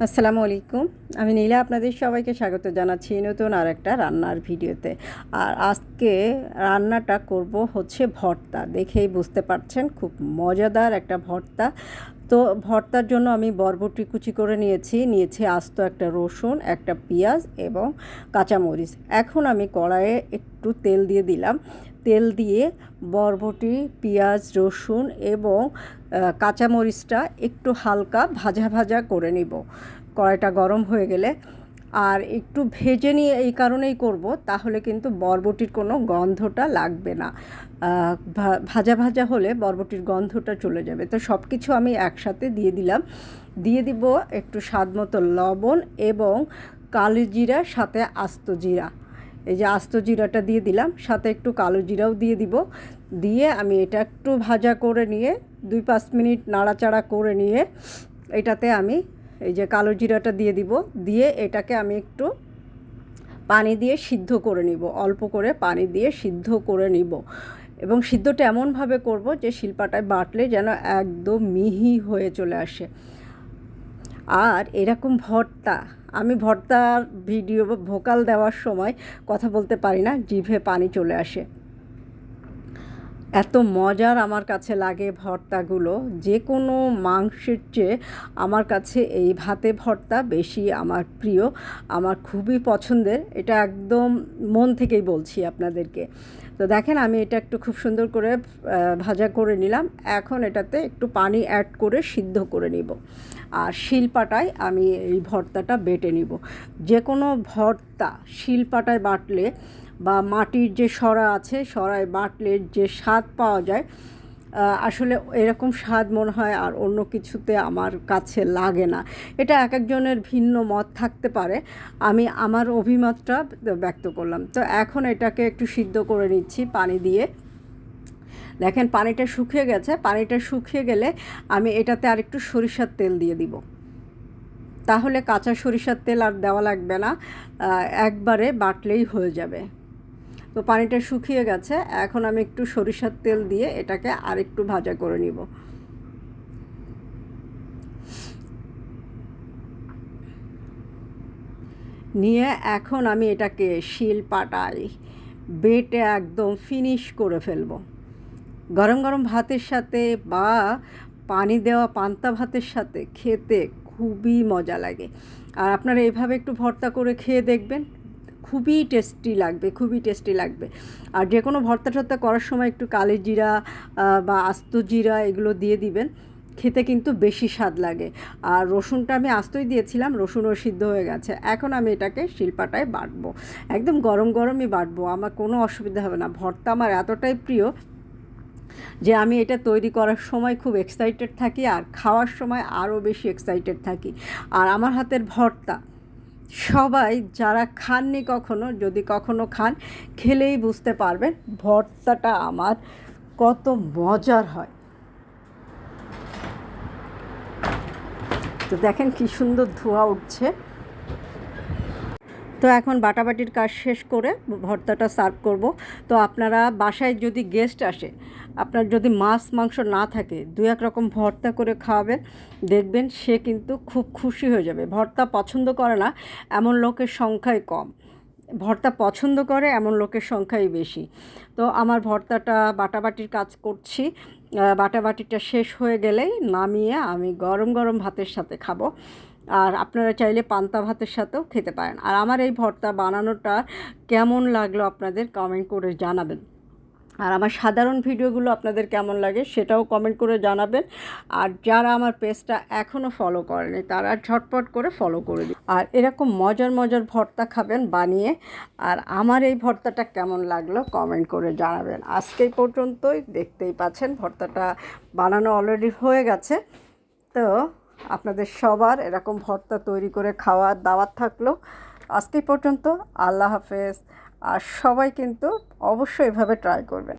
আসসালামু আলাইকুম। আমি নীলা আপনাদের সবাইকে স্বাগত জানাচ্ছি নতুন আরেকটা রান্নার ভিডিওতে। আর আজকে রান্নাটা করব হচ্ছে ভর্তা। দেখেই বুঝতে পারছেন খুব মজাদার একটা ভর্তা। তো ভর্তার জন্য আমি বরবটি কুচি করে নিয়েছি আস্ত একটা রসুন, একটা পেঁয়াজ এবং কাঁচামরিচ। এখন আমি কড়াইয়ে একটু তেল দিয়ে দিলাম। তেল দিয়ে বরবটি, পেঁয়াজ, রসুন এবং কাঁচামরিচটা একটু হালকা ভাজা ভাজা করে নিব। কড়াইটা গরম হয়ে গেলে আর একটু ভেজে নিয়ে এই কারণেই করব, তাহলে কিন্তু বরবটির কোনো গন্ধটা লাগবে না। ভাজা ভাজা হলে বরবটির গন্ধটা চলে যাবে। তো সব কিছু আমি একসাথে দিয়ে দিব একটু স্বাদ মতো লবণ এবং কালো জিরা, সাথে আস্ত জিরা। এই যে আস্ত জিরাটা দিয়ে দিলাম, সাথে একটু কালো জিরাও দিয়ে দিব। দিয়ে আমি এটা একটু ভাজা করে নিয়ে 2-5 মিনিট নাড়াচাড়া করে নিয়ে এটাতে আমি এই যে কালো জিরাটা দিয়ে দিব। দিয়ে এটাকে আমি একটু পানি দিয়ে সিদ্ধ করে নিব, অল্প করে পানি দিয়ে সিদ্ধ করে নিব। এবং সিদ্ধটা এমনভাবে করব যে শিলপাটায় বাটলে যেন একদম মিহি হয়ে চলে আসে। আর এরকম ভর্তা, আমি ভর্তার ভিডিও ভোকাল দেওয়ার সময় কথা বলতে পারি না, জিভে পানি চলে আসে। এত মজার আমার কাছে লাগে ভর্তাগুলো, যে কোনো মাংসের চেয়ে আমার কাছে এই ভাতে ভর্তা বেশি আমার প্রিয়, আমার খুবই পছন্দের। এটা একদম মন থেকেই বলছি আপনাদেরকে। তো দেখেন আমি এটা একটু খুব সুন্দর করে ভাজা করে নিলাম। এখন এটাতে একটু পানি অ্যাড করে সিদ্ধ করে নিব। আর শিলপাটায় আমি এই ভর্তাটা বেটে নিব। যে কোনো ভর্তা শিলপাটায় বাটলে বা মাটির যে সরা আছে, সরায় বাটলে যে স্বাদ পাওয়া যায়, আসলে এরকম স্বাদ মনে হয় আর অন্য কিছুতে আমার কাছে লাগে না। এটা এক একজনের ভিন্ন মত থাকতে পারে, আমি আমার অভিমতটা ব্যক্ত করলাম। তো এখন এটাকে একটু সিদ্ধ করে নিচ্ছি পানি দিয়ে। দেখেন পানিটা শুকিয়ে গেছে। পানিটা শুকিয়ে গেলে আমি এটাতে আর একটু সরিষার তেল দিয়ে দিব, তাহলে কাঁচা সরিষার তেল আর দেওয়া লাগবে না, একবারে বাটলেই হয়ে যাবে। তো পানিটা শুকিয়ে গেছে। এখন আমি একটু সরিষার তেল দিয়ে এটাকে আরেকটু ভাজা করে নিব। নিয়ে এখন আমি এটাকে শিলপাটায় বেটে একদম ফিনিশ করে ফেলবো। গরম গরম ভাতের সাথে বা পানি দেওয়া পান্তা ভাতের সাথে খেতে খুবই মজা লাগে। আর আপনারা এভাবে একটু ভর্তা করে খেয়ে দেখবেন, খুবই টেস্টি লাগবে, খুবই টেস্টি লাগবে। আর যে কোনো ভর্তা টর্তা করার সময় একটু কালো জিরা বা আস্ত জিরা এগুলো দিয়ে দিবেন, খেতে কিন্তু বেশি স্বাদ লাগে। আর রসুনটা আমি আস্তই দিয়েছিলাম, রসুনও সিদ্ধ হয়ে গেছে। এখন আমি এটাকে শিলপাটায় বাটবো, একদম গরম গরমই বাটবো, আমার কোনো অসুবিধা হবে না। ভর্তা আমার এতটাই প্রিয় যে আমি এটা তৈরি করার সময় খুব এক্সাইটেড থাকি, আর খাওয়ার সময় আরও বেশি এক্সাইটেড থাকি। আর আমার হাতের ভর্তা সবাই যারা খাননি কখনো, যদি কখনো খান, খেলেই বুঝতে পারবেন ভর্তাটা আমার কত মজার হয়। তো দেখেন কি সুন্দর ধোঁয়া উঠছে। তো এখন বাটাবাটির কাজ শেষ করে ভর্তাটা সার্ভ করব। তো আপনারা বাসায় যদি গেস্ট আসে, আপনার যদি মাছ মাংস না থাকে, 2-1 রকম ভর্তা করে খাওয়াবেন, দেখবেন সে কিন্তু খুব খুশি হয়ে যাবে। ভর্তা পছন্দ করে না এমন লোকের সংখ্যাই কম, ভর্তা পছন্দ করে এমন লোকের সংখ্যাই বেশি। তো আমার ভর্তাটা বাটাবাটির কাজ করছি, বাটাবাটিটা শেষ হয়ে গেলেই নামিয়ে আমি গরম গরম ভাতের সাথে খাবো। আর আপনারা চাইলে পান্তা ভাতের সাথেও খেতে পারেন। আর আমার এই ভর্তা বানানোটা কেমন লাগলো আপনাদের কমেন্ট করে জানাবেন। আর আমার সাধারণ ভিডিওগুলো আপনাদের কেমন লাগে সেটাও কমেন্ট করে জানাবেন। আর যারা আমার পেজটা এখনও ফলো করেনি তারা ঝটপট করে ফলো করে দিন। আর এরকম মজার মজার ভর্তা খাবেন বানিয়ে। আর আমার এই ভর্তাটা কেমন লাগলো কমেন্ট করে জানাবেন। আজকেই পর্যন্তই, দেখতেই পাচ্ছেন ভর্তাটা বানানো অলরেডি হয়ে গেছে। তো আপনাদের সবার এরকম ভর্তা তৈরি করে খাওয়ার দাওয়াত থাকলো। আজকে পর্যন্ত, আল্লাহ হাফেজ। আর সবাই কিন্তু অবশ্যই এভাবে ট্রাই করবেন।